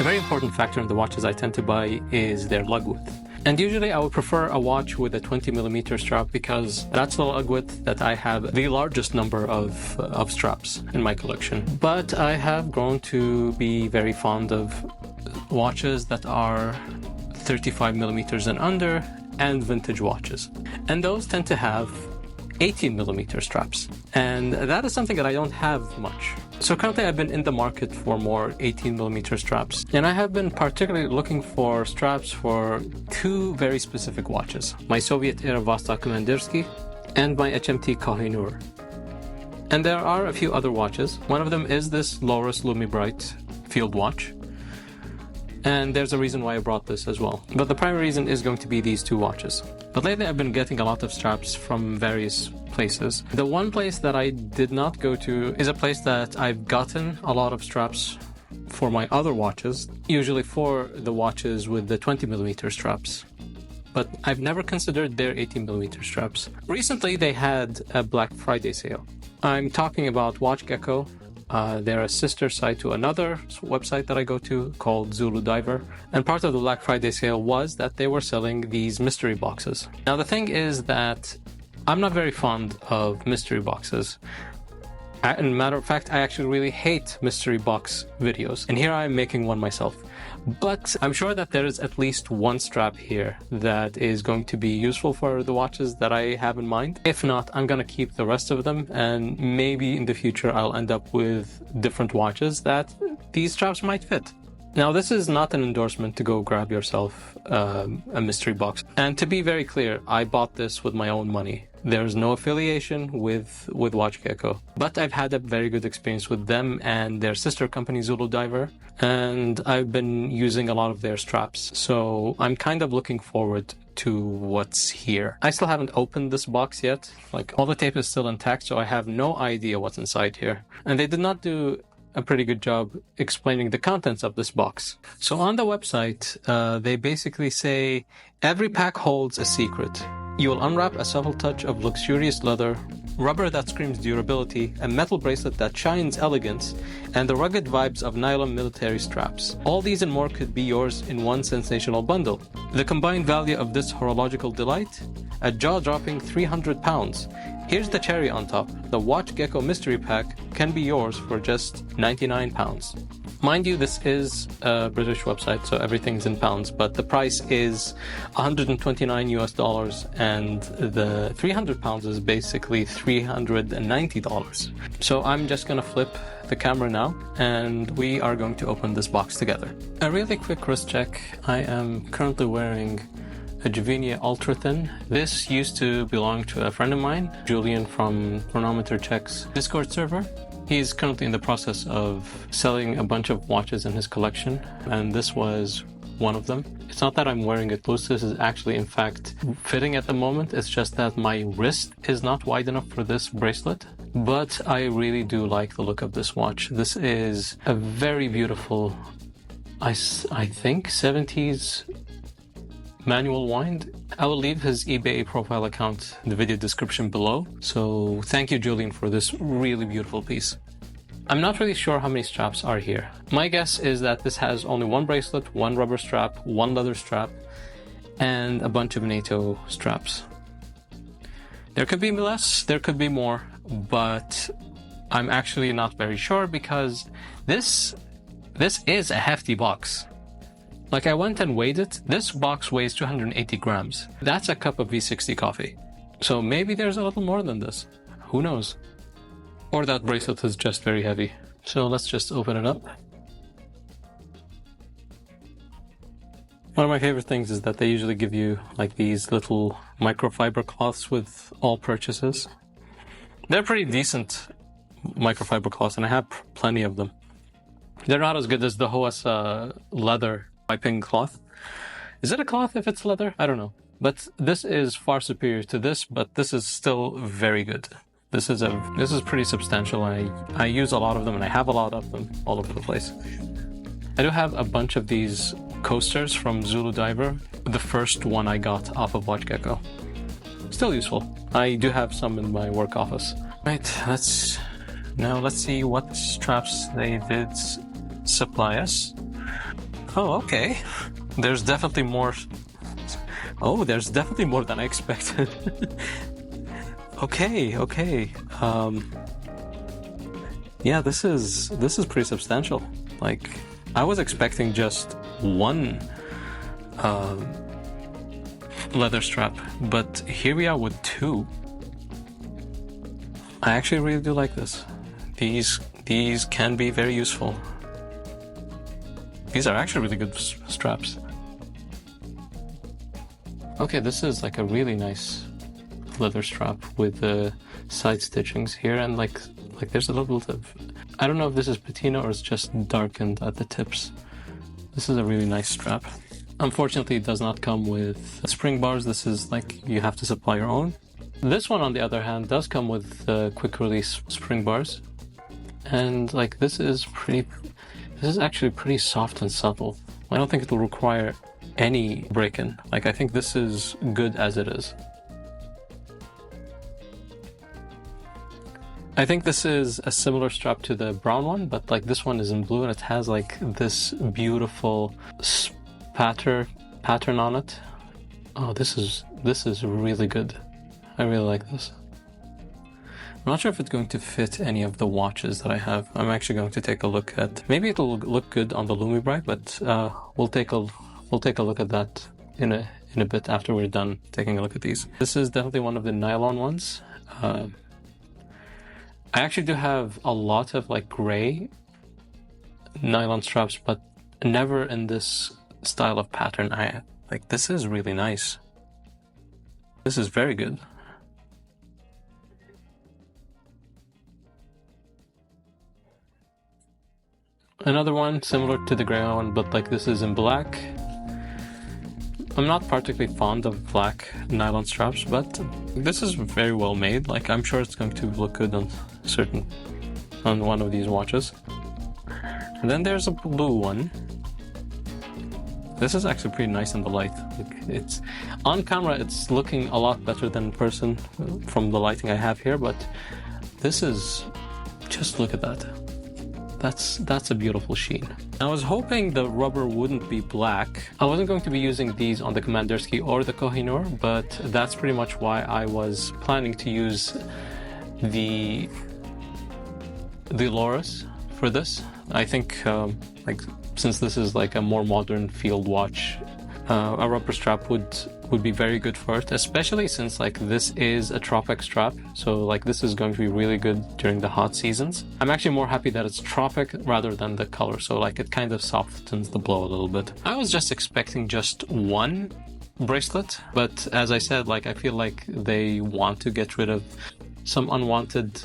A very important factor in the watches I tend to buy is their lug width. And usually I would prefer a watch with a 20mm strap because that's the lug width that I have the largest number of straps in my collection. But I have grown to be very fond of watches that are 35mm and under, and vintage watches. And those tend to have 18mm straps. And that is something that I don't have much. So currently I've been in the market for more 18mm straps. And I have been particularly looking for straps for two very specific watches. My Soviet-era Vostok Komandirsky and my HMT Kohinoor. And there are a few other watches. One of them is this Loris Lumibright field watch. And there's a reason why I brought this as well. But the primary reason is going to be these two watches. But lately I've been getting a lot of straps from various places. The one place that I did not go to is a place that I've gotten a lot of straps for my other watches, usually for the watches with the 20mm straps. But I've never considered their 18mm straps. Recently they had a Black Friday sale. I'm talking about WatchGecko. They're a sister site to another website that I go to called Zulu Diver. And part of the Black Friday sale was that they were selling these mystery boxes. Now the thing is that I'm not very fond of mystery boxes. As a matter of fact, I actually really hate mystery box videos. And here I am making one myself. But I'm sure that there is at least one strap here that is going to be useful for the watches that I have in mind. If not, I'm going to keep the rest of them, and maybe in the future I'll end up with different watches that these straps might fit. Now, this is not an endorsement to go grab yourself a mystery box. And to be very clear, I bought this with my own money. There's no affiliation with WatchGecko. But I've had a very good experience with them and their sister company, Zulu Diver. And I've been using a lot of their straps. So I'm kind of looking forward to what's here. I still haven't opened this box yet. Like, all the tape is still intact, so I have no idea what's inside here. And they did not do a pretty good job explaining the contents of this box. So on the website, they basically say, every pack holds a secret. You will unwrap a subtle touch of luxurious leather, rubber that screams durability, a metal bracelet that shines elegance, and the rugged vibes of nylon military straps. All these and more could be yours in one sensational bundle. The combined value of this horological delight? A jaw-dropping £300. Here's the cherry on top. The WatchGecko Mystery Pack can be yours for just £99. Mind you, this is a British website, so everything's in pounds, but the price is $129 and the £300 is basically $390. So I'm just gonna flip the camera now, and we are going to open this box together. A really quick wrist check. I am currently wearing a Juvenia Ultra Thin. This used to belong to a friend of mine, Julian from Chronometer Check's Discord server. He's currently in the process of selling a bunch of watches in his collection, and this was one of them. It's not that I'm wearing it loose, this is actually in fact fitting at the moment. It's just that my wrist is not wide enough for this bracelet. But I really do like the look of this watch. This is a very beautiful, I think, 70s manual wind. I will leave his eBay profile account in the video description below. So thank you, Julian, for this really beautiful piece. I'm not really sure how many straps are here. My guess is that this has only one bracelet, one rubber strap, one leather strap, and a bunch of NATO straps. There could be less, there could be more, but I'm actually not very sure because this is a hefty box. Like, I went and weighed it. This box weighs 280 grams. That's a cup of V60 coffee. So maybe there's a little more than this. Who knows? Or that bracelet is just very heavy. So let's just open it up. One of my favorite things is that they usually give you like these little microfiber cloths with all purchases. They're pretty decent microfiber cloths, and I have plenty of them. They're not as good as the Hoas leather wiping cloth. Is it a cloth if it's leather? I don't know. But this is far superior to this, but this is still very good. This is pretty substantial. I use a lot of them, and I have a lot of them all over the place. I do have a bunch of these coasters from Zulu Diver. The first one I got off of WatchGecko. Still useful. I do have some in my work office. Right, let's see what straps they did supply us. Oh, okay. There's definitely more. Oh, there's definitely more than I expected. Okay. Yeah, this is pretty substantial. Like, I was expecting just one leather strap, but here we are with two. I actually really do like this. These can be very useful. These are actually really good straps. Okay, this is like a really nice leather strap with the side stitchings here, and like there's a little bit of, I don't know if this is patina or it's just darkened at the tips. This is a really nice strap. Unfortunately, it does not come with spring bars. This is like, you have to supply your own. This one, on the other hand, does come with quick release spring bars. And like, this is actually pretty soft and supple. I don't think it will require any break-in. Like, I think this is good as it is. I think this is a similar strap to the brown one, but like this one is in blue and it has like this beautiful pattern on it. Oh, this is really good. I really like this. I'm not sure if it's going to fit any of the watches that I have. I'm actually going to take a look at. Maybe it'll look good on the Lumibright, but we'll take a look at that in a bit after we're done taking a look at these. This is definitely one of the nylon ones. I actually do have a lot of like gray nylon straps, but never in this style of pattern. This is really nice. This is very good. Another one similar to the gray one, but like this is in black. I'm not particularly fond of black nylon straps, but this is very well made. Like, I'm sure it's going to look good on one of these watches. And then there's a blue one. This is actually pretty nice in the light. Like, it's on camera, it's looking a lot better than in person from the lighting I have here, but this is, just look at that. That's a beautiful sheen. I was hoping the rubber wouldn't be black. I wasn't going to be using these on the Commanderski or the Kohinoor, but that's pretty much why I was planning to use the Loris for this. I think since this is like a more modern field watch, a rubber strap would be very good for it, especially since like this is a Tropic strap, so like this is going to be really good during the hot seasons. I'm actually more happy that it's Tropic rather than the color, so like it kind of softens the blow a little bit. I was just expecting just one bracelet, but as I said, like I feel like they want to get rid of some unwanted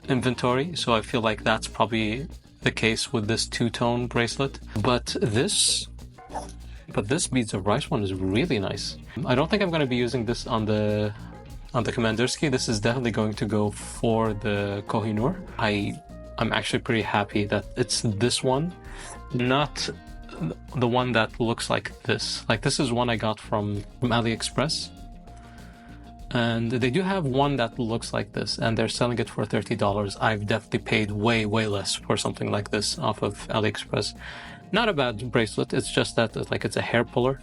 inventory, so I feel like that's probably the case with this two-tone bracelet. But this beads of rice one is really nice. I don't think I'm going to be using this on the Commanderski. This is definitely going to go for the Kohinoor. I'm actually pretty happy that it's this one, not the one that looks like this. Like, this is one I got from AliExpress, and they do have one that looks like this, and they're selling it for $30. I've definitely paid way less for something like this off of AliExpress. Not a bad bracelet, it's just that like it's a hair puller,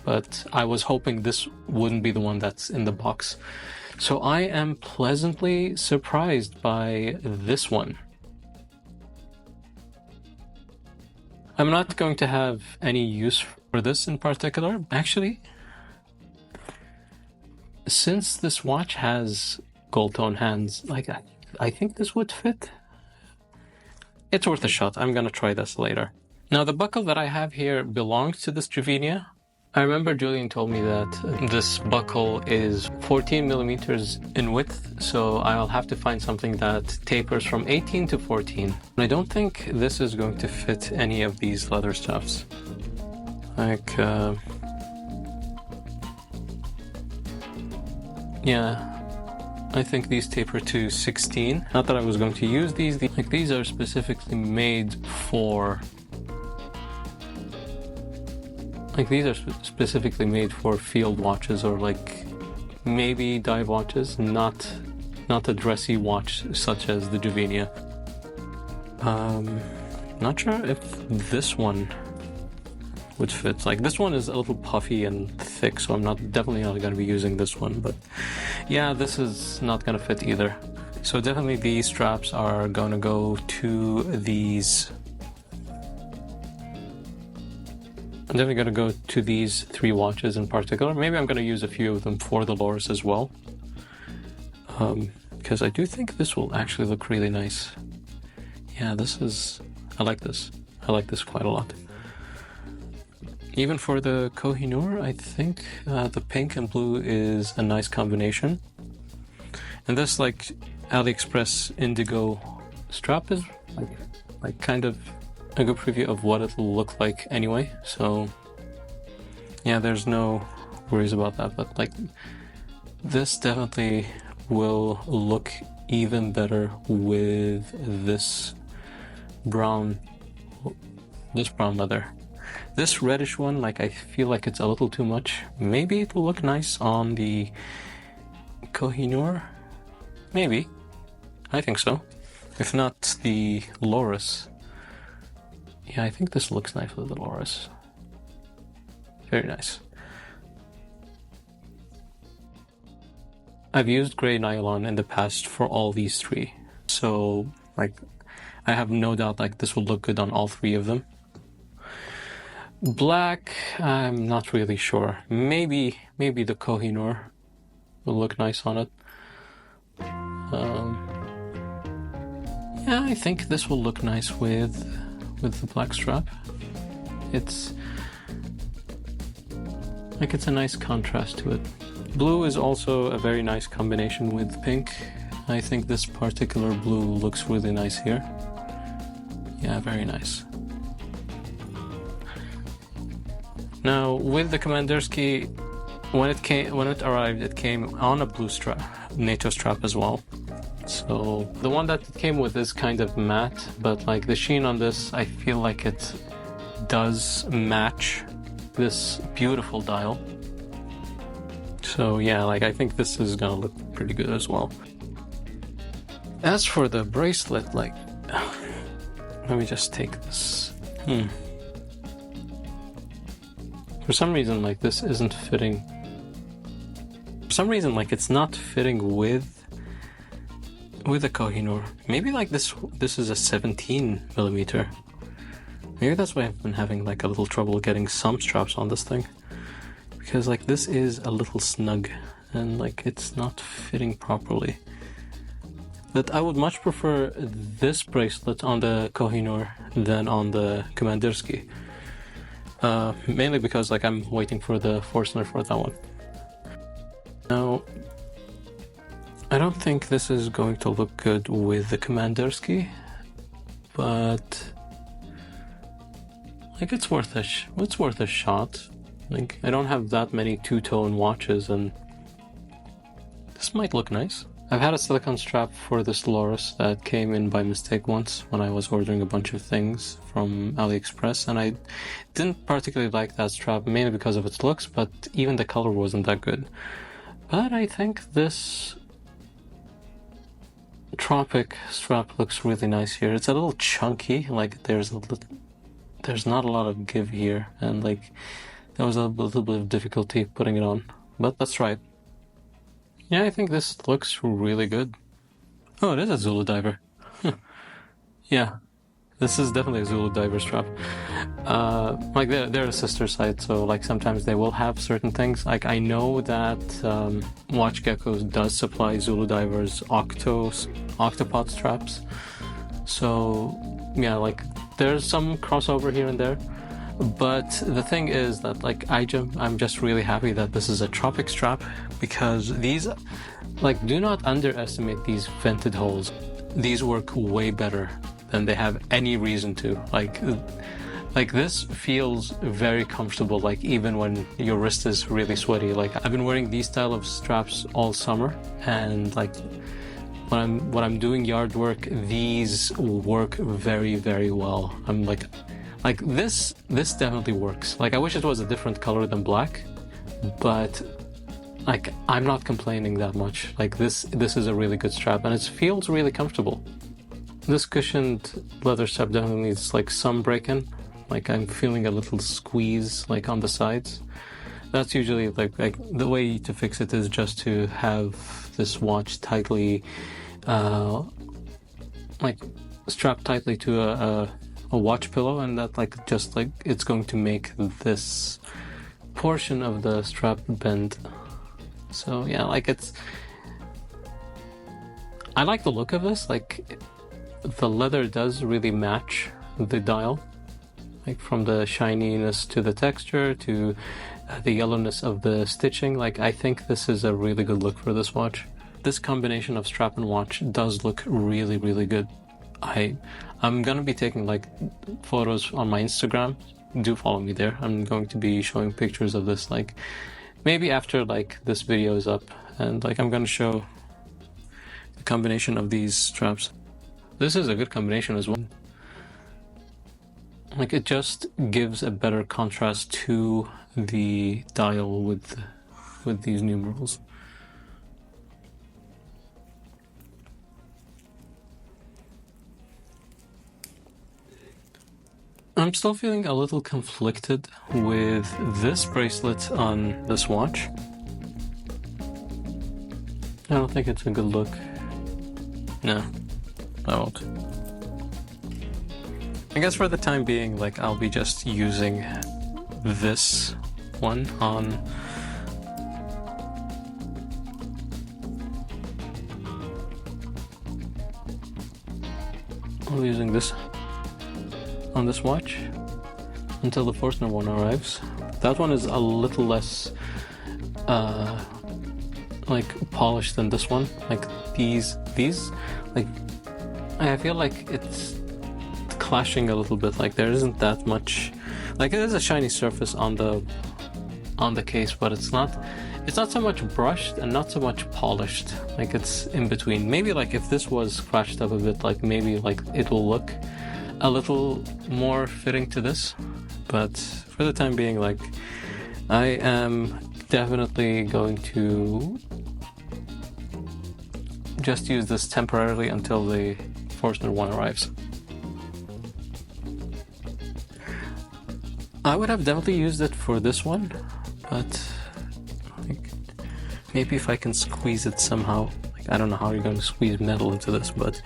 but I was hoping this wouldn't be the one that's in the box. So I am pleasantly surprised by this one. I'm not going to have any use for this in particular. Actually, since this watch has gold tone hands, like I think this would fit. It's worth a shot. I'm gonna try this later. Now, the buckle that I have here belongs to this Juvenia. I remember Julian told me that this buckle is 14 millimeters in width, so I'll have to find something that tapers from 18 to 14. I don't think this is going to fit any of these leather stuffs. Like, yeah, I think these taper to 16. Not that I was going to use these. Like, these are specifically made for... Like, these are specifically made for field watches or like maybe dive watches, not a dressy watch such as the Juvenia. Not sure if this one would fit. Like this one is a little puffy and thick, so I'm definitely not going to be using this one, but yeah, this is not going to fit either. So definitely these straps are going to go to these. I'm definitely going to go to these 3 watches in particular. Maybe I'm going to use a few of them for the Loris as well. Because I do think this will actually look really nice. Yeah, I like this. I like this quite a lot. Even for the Kohinoor, I think the pink and blue is a nice combination. And this like AliExpress indigo strap is like kind of a good preview of what it will look like anyway. So yeah, there's no worries about that, but like this definitely will look even better with this brown leather. This reddish one, like I feel like it's a little too much. Maybe it will look nice on the Kohinoor. Maybe. I think so. If not the Loris. Yeah, I think this looks nice with the Loris. Very nice. I've used gray nylon in the past for all these 3. So, like, I have no doubt like this will look good on all 3 of them. Black, I'm not really sure. Maybe the Kohinoor will look nice on it. Yeah, I think this will look nice with the black strap. It's a nice contrast to it. Blue is also a very nice combination with pink. I think this particular blue looks really nice here. Yeah, very nice. Now with the Commanderski, when it arrived, it came on a blue strap, NATO strap as well. So the one that it came with is kind of matte, but like the sheen on this, I feel like it does match this beautiful dial. So yeah, like I think this is gonna look pretty good as well. As for the bracelet, like, let me just take this. For some reason, like this isn't fitting. For some reason, like it's not fitting with the Kohinoor. Maybe like this is a 17mm. Maybe that's why I've been having like a little trouble getting some straps on this thing. Because like this is a little snug and like it's not fitting properly. But I would much prefer this bracelet on the Kohinoor than on the Commanderski. Mainly because like I'm waiting for the Forstner for that one. Now, I don't think this is going to look good with the Commanderski, but like it's worth a shot. Like I don't have that many two-tone watches, and this might look nice. I've had a silicone strap for this Loris that came in by mistake once when I was ordering a bunch of things from AliExpress, and I didn't particularly like that strap, mainly because of its looks, but even the color wasn't that good. But I think this Tropic strap looks really nice here. It's a little chunky, like there's not a lot of give here, and like there was a little bit of difficulty putting it on, but let's try it. Yeah, I think this looks really good. Oh, it is a Zulu diver. Yeah, this is definitely a Zulu diver strap. Like they're a sister site, so like sometimes they will have certain things. Like I know that WatchGecko does supply Zulu divers octopod straps. So yeah, like there's some crossover here and there. But the thing is that like I'm just really happy that this is a Tropic strap, because these, like, do not underestimate these vented holes. These work way better than they have any reason to. Like this feels very comfortable, like even when your wrist is really sweaty. Like I've been wearing these style of straps all summer, and like when I'm doing yard work, these work very, very well. I'm like this definitely works. Like I wish it was a different color than black, but like I'm not complaining that much. Like this is a really good strap, and it feels really comfortable. This cushioned leather strap definitely needs like some break-in, like I'm feeling a little squeeze like on the sides. That's usually like the way to fix it is just to have this watch tightly like strapped tightly to a watch pillow, and that like just like it's going to make this portion of the strap bend. So yeah, like I like the look of this. Like the leather does really match the dial, like from the shininess to the texture to the yellowness of the stitching. Like I think this is a really good look for this watch. This combination of strap and watch does look really, really good. I'm gonna be taking like photos on my Instagram. Do follow me there. I'm going to be showing pictures of this like maybe after like this video is up, and like I'm gonna show the combination of these straps. This is a good combination as well. Like it just gives a better contrast to the dial with these numerals. I'm still feeling a little conflicted with this bracelet on this watch. I don't think it's a good look. No, I won't. I guess for the time being, like I'll be just using this one on I'll be using this on this watch until the Forstner one arrives. That one is a little less like polished than this one. Like these like I feel like it's clashing a little bit. Like there isn't that much, like it is a shiny surface on the case, but it's not so much brushed and not so much polished. Like it's in between. Maybe like if this was scratched up a bit, like maybe like it will look a little more fitting to this, but for the time being, like I am definitely going to just use this temporarily until the Forstner one arrives. I would have definitely used it for this one, but like, maybe if I can squeeze it somehow. Like I don't know how you're going to squeeze metal into this, but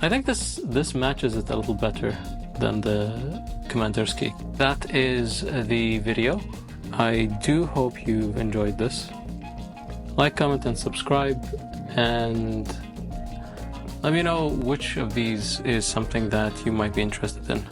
I think this matches it a little better than the Commander's key. That is the video. I do hope you've enjoyed this. Like, comment, and subscribe, and let me know which of these is something that you might be interested in.